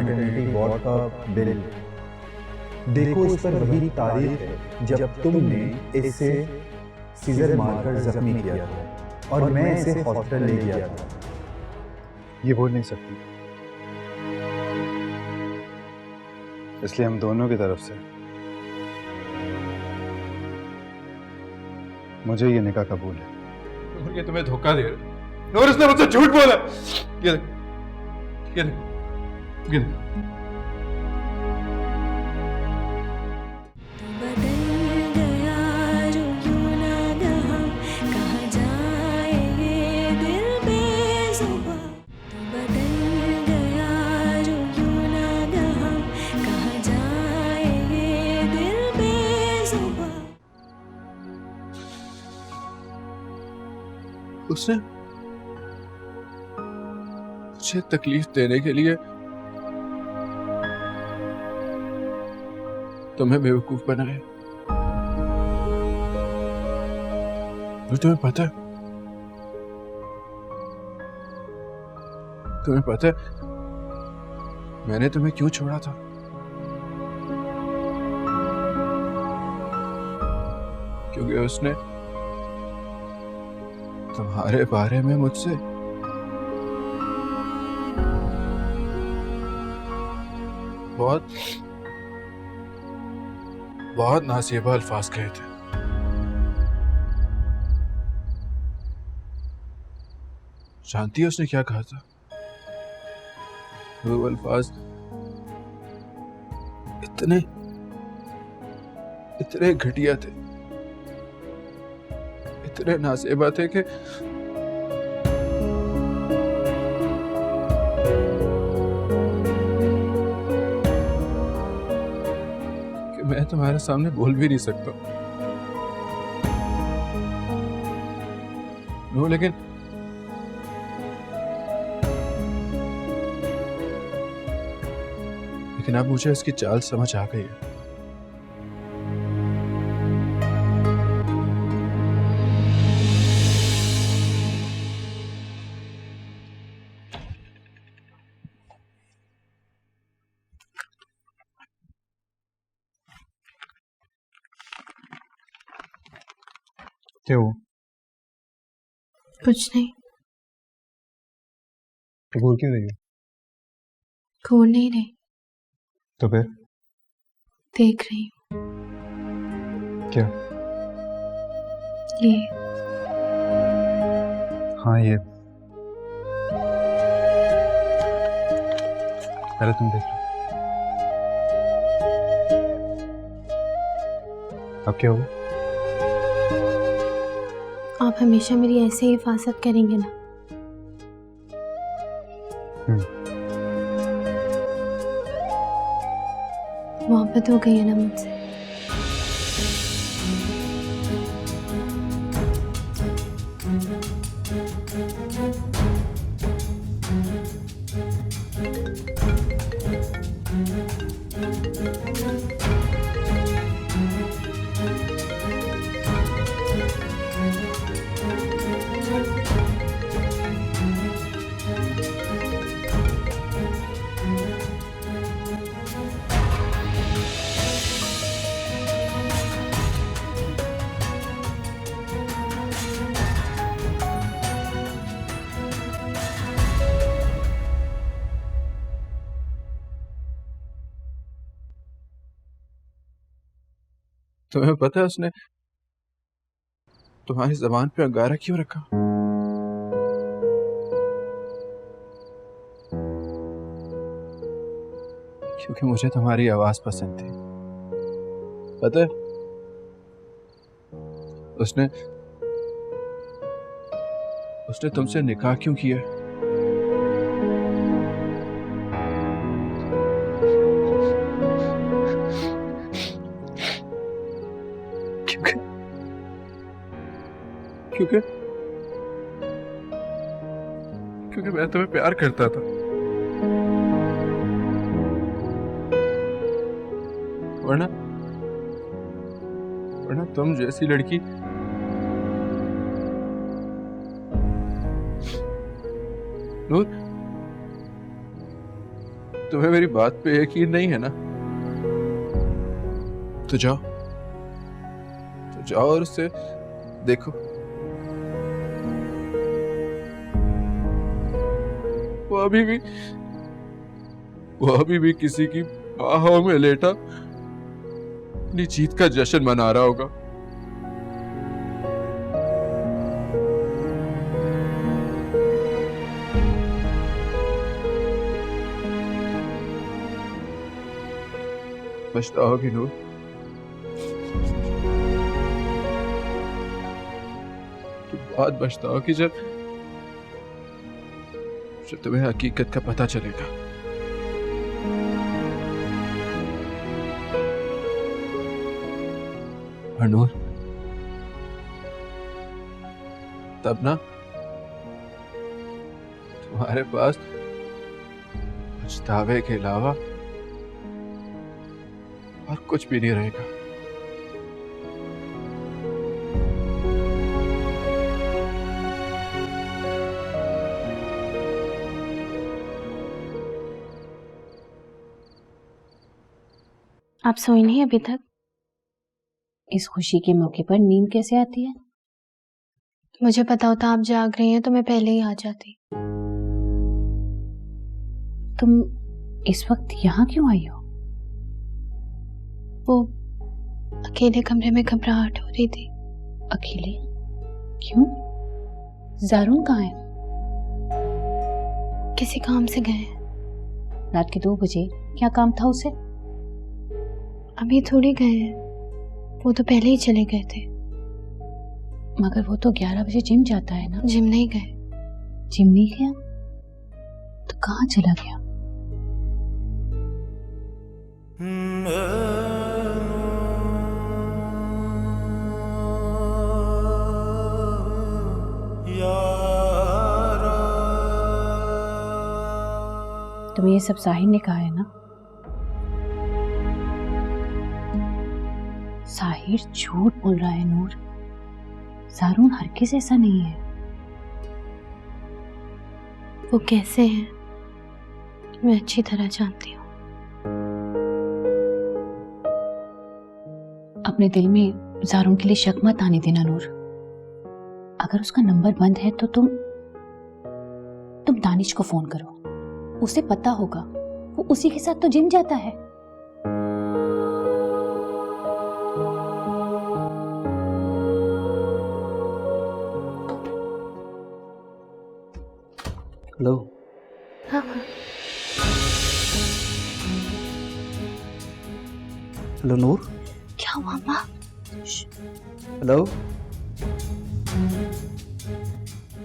Maternity ward का bill. देखो इस पर वही तारीख है जब तुमने इसे सीजर मारकर जख्मी किया था और मैं इसे हॉस्पिटल ले गया था। ये बोल नहीं सकती, इसलिए हम दोनों की तरफ से मुझे ये निकाह कबूल है। नूर ये तुम्हें धोखा दे रहा है। नूर इसने मुझसे झूठ बोला। ये देख, ये देख, ये देख। उसने मुझे तकलीफ देने के लिए तुम्हें बेवकूफ बनाया। और तुम्हें पता है, मैंने तुम्हें क्यों छोड़ा था? क्योंकि उसने तुम्हारे बारे में मुझसे बहुत नासेबा अल्फाज कहे थे। जानती है उसने क्या कहा था? वो अल्फाज इतने घटिया थे, इतने नासेबा थे कि मैं तुम्हारे सामने बोल भी नहीं सकता। नो, लेकिन अब मुझे इसकी चाल समझ आ गई है। क्या हुआ? कुछ नहीं। तो घूर क्यों रही हो? घूर नहीं रही। तो फिर देख रही हूँ। क्या? ये। हाँ, ये पहले तुम देख लो। अब क्या हुआ? आप हमेशा मेरी ऐसे ही हिफाजत करेंगे ना? मोहब्बत हो गई है ना मुझसे? तुम्हें पता है उसने तुम्हारी जबान पे अंगारा क्यों रखा? क्योंकि मुझे तुम्हारी आवाज पसंद थी। पता है उसने तुमसे निकाह क्यों किया? क्योंकि मैं तुम्हें प्यार करता था। वरना तुम जैसी लड़की नूर तुम्हें मेरी बात पे यकीन नहीं है ना, तो जाओ और उससे देखो। वो अभी भी किसी की बाहों में लेटा अपनी जीत का जश्न मना रहा होगा। पछताओगी नूर, तुम बहुत पछताओगी जब तुम्हें हकीकत का पता चलेगा। और नूर, तब ना तुम्हारे पास पछतावे के अलावा और कुछ भी नहीं रहेगा। आप सोई नहीं अभी तक? इस खुशी के मौके पर नींद कैसे आती है? मुझे पता होता आप जाग रही हैं तो मैं पहले ही आ जाती। तुम इस वक्त यहाँ क्यों आई हो? वो अकेले कमरे में घबराहट हो रही थी। अकेले? क्यों? ज़ारून कहाँ है? किसी काम से गए हैं। रात के 2 बजे क्या काम था उसे? अभी थोड़ी गए हैं, वो तो पहले ही चले गए थे। मगर वो तो 11 बजे जिम जाता है ना। जिम नहीं गए। जिम नहीं गया तो कहाँ चला गया? तुम्हें ये सब साहिर ने कहा है ना? साहिर झूठ बोल रहा है नूर। ज़ारून हरगिज़ ऐसा नहीं है। वो कैसे हैं मैं अच्छी तरह जानती हूँ। अपने दिल में ज़ारून के लिए शक मत आने देना नूर। अगर उसका नंबर बंद है तो तुम दानिश को फोन करो। उसे पता होगा, वो उसी के साथ तो जिम जाता है। हेलो। हाँ। हेलो नूर। क्या हुआ माँ? हेलो।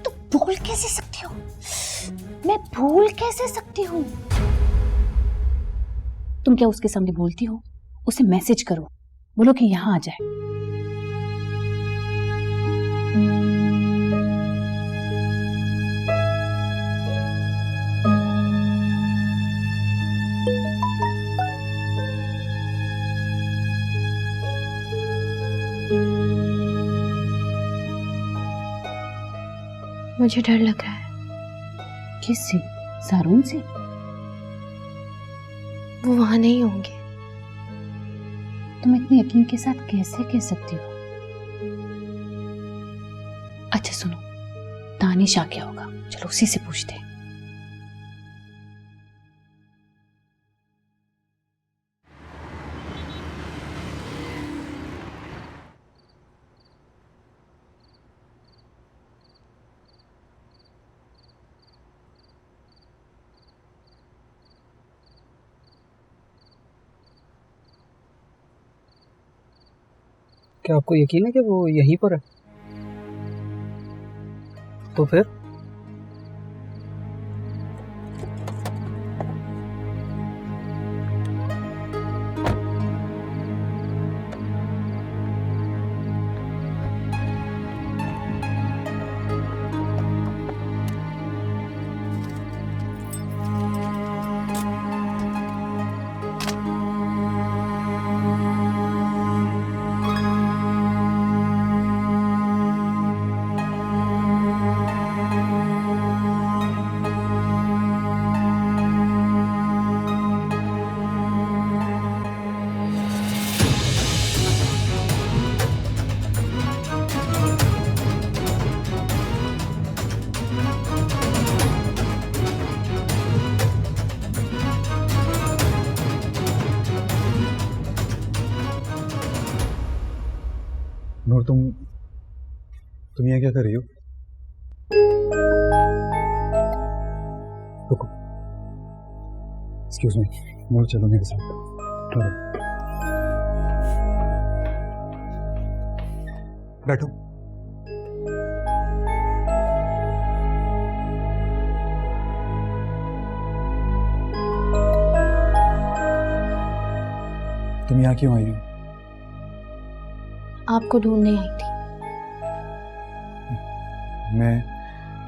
तुम भूल कैसे सकती हो? मैं भूल कैसे सकती हूँ? तुम क्या उसके सामने बोलती हो? उसे मैसेज करो, बोलो कि यहाँ आ जाए। मुझे डर लग रहा है। किससे? ज़ारून से? वो वहां नहीं होंगे। तुम इतने यकीन के साथ कैसे कह सकती हो? अच्छा सुनो, दानिश आ गया होगा, चलो उसी से पूछते हैं। क्या आपको यकीन है कि वो यहीं पर है? तो फिर नूर, तुम यहाँ क्या कर रही हो? रुको, एक्सक्यूज मी। नूर, चलो मेरे साथ। चलो बैठो। तुम यहाँ क्यों आई हो? आपको ढूंढने आई थी। मैं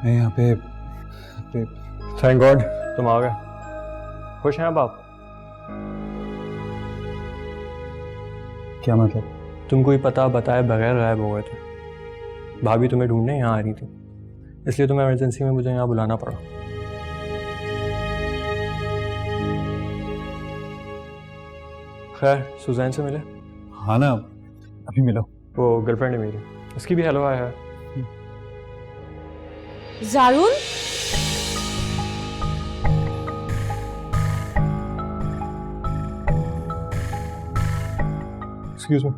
यहाँ पे थैंक गॉड तुम आ गए। खुश हैं अब आप? क्या मतलब? तुम कोई पता बताए बगैर गायब हो गए थे। भाभी तुम्हें ढूंढने यहाँ आ रही थी, इसलिए तुम्हें इमरजेंसी में मुझे यहाँ बुलाना पड़ा। खैर, सुजैन से मिले? हाँ ना, अभी मिलो। वो गर्लफ्रेंड है मेरी, उसकी भी हेलो हाय है। जारून, एक्सक्यूज मी।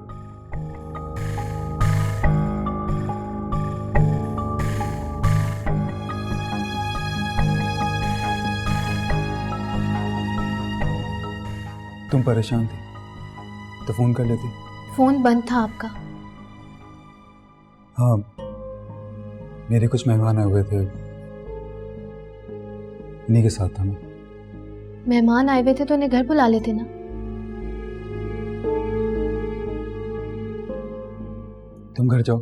तुम परेशान थी तो फोन कर लेती। फोन बंद था आपका। हाँ, मेरे कुछ मेहमान आए हुए थे, इन्हीं के साथ था मैं। मेहमान आए हुए थे तो उन्हें घर बुला लेते ना। तुम घर जाओ,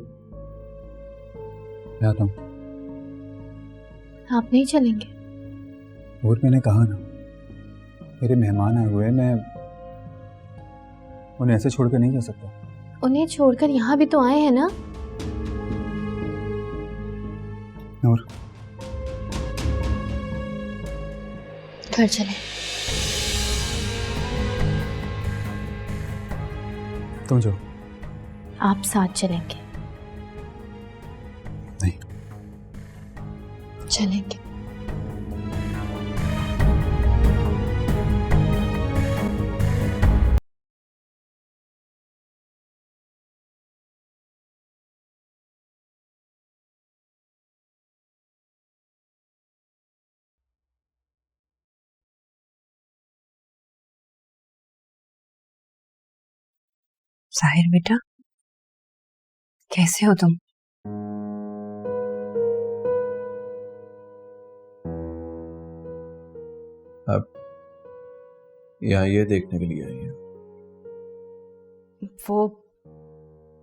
मैं आता हूँ। आप नहीं चलेंगे? और मैंने कहा ना, मेरे मेहमान आए हुए हैं, मैं उन्हें ऐसे छोड़कर नहीं जा सकता। उन्हें छोड़कर यहाँ भी तो आए हैं ना। नूर, घर चले। तुम जाओ। आप साथ चलेंगे? नहीं। चलेंगे। साहिर बेटा, कैसे हो तुम? अब यहाँ ये देखने के लिए आई है? वो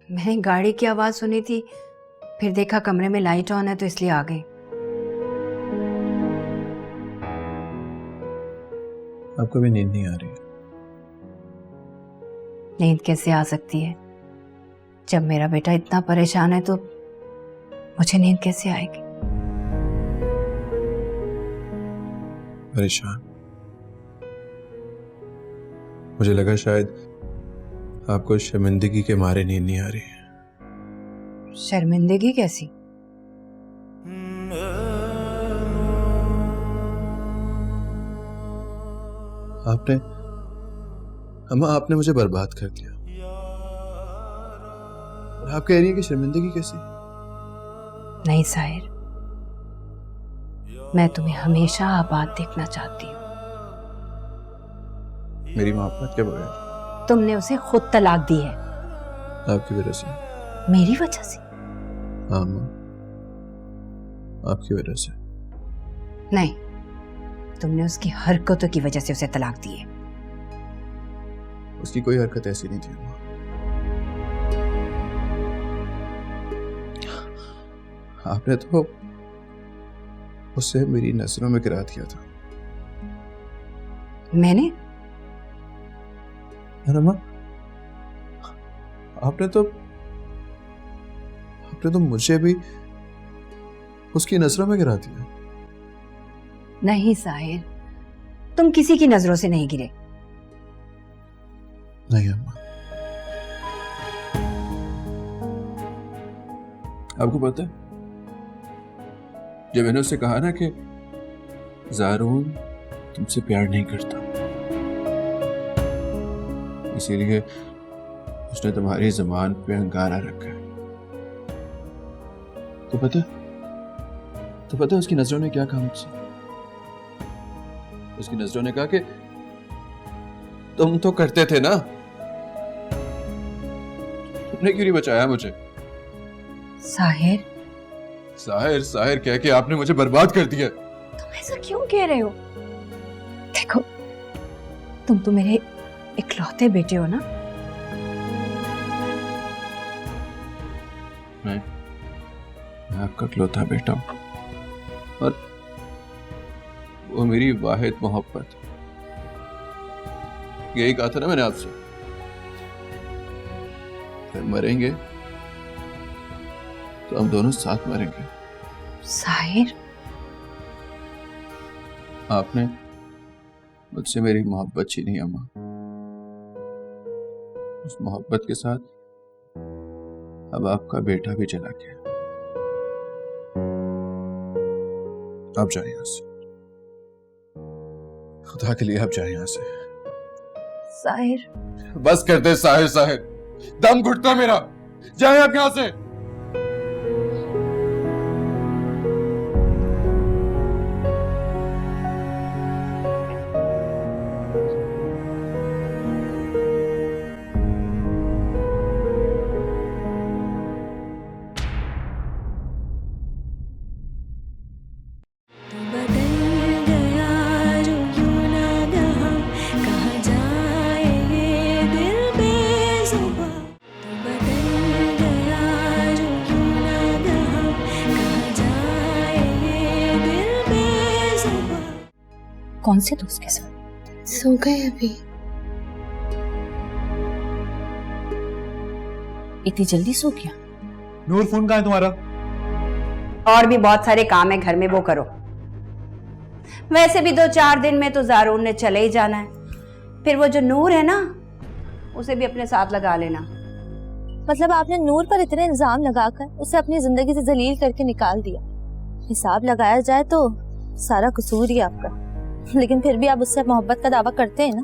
मैंने गाड़ी की आवाज सुनी थी, फिर देखा कमरे में लाइट ऑन है तो इसलिए आ गई। आपको भी नींद नहीं आ रही? नींद कैसे आ सकती है? जब मेरा बेटा इतना परेशान है तो मुझे नींद कैसे आएगी? परेशान? मुझे लगा शायद आपको शर्मिंदगी के मारे नींद नहीं आ रही है। शर्मिंदगी कैसी? आपने मुझे बर्बाद कर दिया। और आप कह रही हैं कि शर्मिंदगी कैसी? नहीं साहिर, मैं तुम्हें हमेशा आबाद देखना चाहती हूँ। मेरी मोहब्बत के बगैर? तुमने उसे खुद तलाक दी है। आपकी वजह से? मेरी वजह से? हाँ माँ, आपकी वजह से। नहीं, तुमने उसकी हरकतों की वजह से उसे तलाक दी है। उसकी कोई हरकत ऐसी नहीं थी माँ। आपने तो उसे मेरी नजरों में गिरा दिया था। मैंने? माँ, आपने तो मुझे भी उसकी नजरों में गिरा दिया। नहीं साहिर, तुम किसी की नजरों से नहीं गिरे। नहीं अम्मा, आपको पता है जब मैंने उससे कहा ना कि ज़ारून तुमसे प्यार नहीं करता, इसीलिए उसने तुम्हारी ज़बान पे अंगारा रखा है। तो पता उसकी नजरों ने क्या कहा मुझसे? उसकी नजरों ने कहा कि तुम तो करते थे ना, तुमने क्यों नहीं बचाया मुझे? साहिर, साहिर साहिर कह के आपने मुझे बर्बाद कर दिया। तुम ऐसा क्यों कह रहे हो? देखो, तुम तो मेरे इकलौते बेटे हो ना। मैं आपका इकलौता बेटा हूं और वो मेरी वाहिद मोहब्बत। यही कहा था ना मैंने आपसे, फिर मरेंगे तो हम दोनों साथ मरेंगे। साहिर, आपने मुझसे मेरी मोहब्बत छीनी अम्मा। उस मोहब्बत के साथ अब आपका बेटा भी चला गया। आप जाए यहां से, खुदा के लिए आप जाए यहां से। साहिर, बस कर दे साहिर साहिर, दम घुटता मेरा, जाए आप यहां से। कौन से दोस्त के साथ? सो गए अभी। इतनी जल्दी सो गया? नूर, फोन कहाँ है तुम्हारा? और भी बहुत सारे काम है घर में, वो करो। वैसे भी 2-4 दिन में तो ज़ारून ने चले ही जाना है, फिर वो जो नूर है ना, उसे भी अपने साथ लगा लेना। मतलब आपने नूर पर इतने इल्जाम लगाकर उसे अपनी जिंदगी से जलील करके निकाल दिया। हिसाब लगाया जाए तो सारा कसूर ही आपका, लेकिन फिर भी आप उससे मोहब्बत का दावा करते हैं ना।